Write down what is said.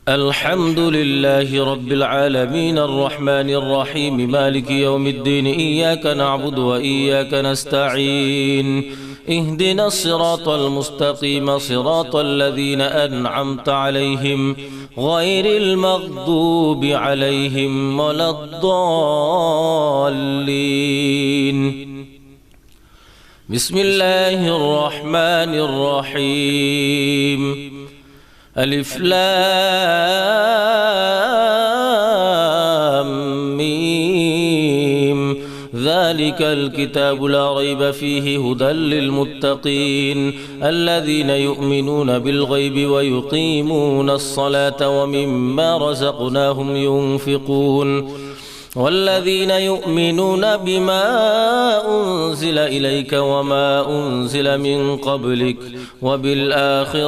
الحمد لله رب العالمين الرحمن الرحيم مالك يوم الدين إياك نعبد وإياك نستعين اهدنا الصراط المستقيم صراط الذين أنعمت عليهم غير المغضوب عليهم ولا الضالين بسم الله الرحمن الرحيم ألف لام ميم ذلك الكتاب لا ريب فيه هدى للمتقين الذين يؤمنون بالغيب ويقيمون الصلاة ومما رزقناهم ينفقون والذين يؤمنون بما أنزل إليك وما أنزل من قبلك وبالآخرة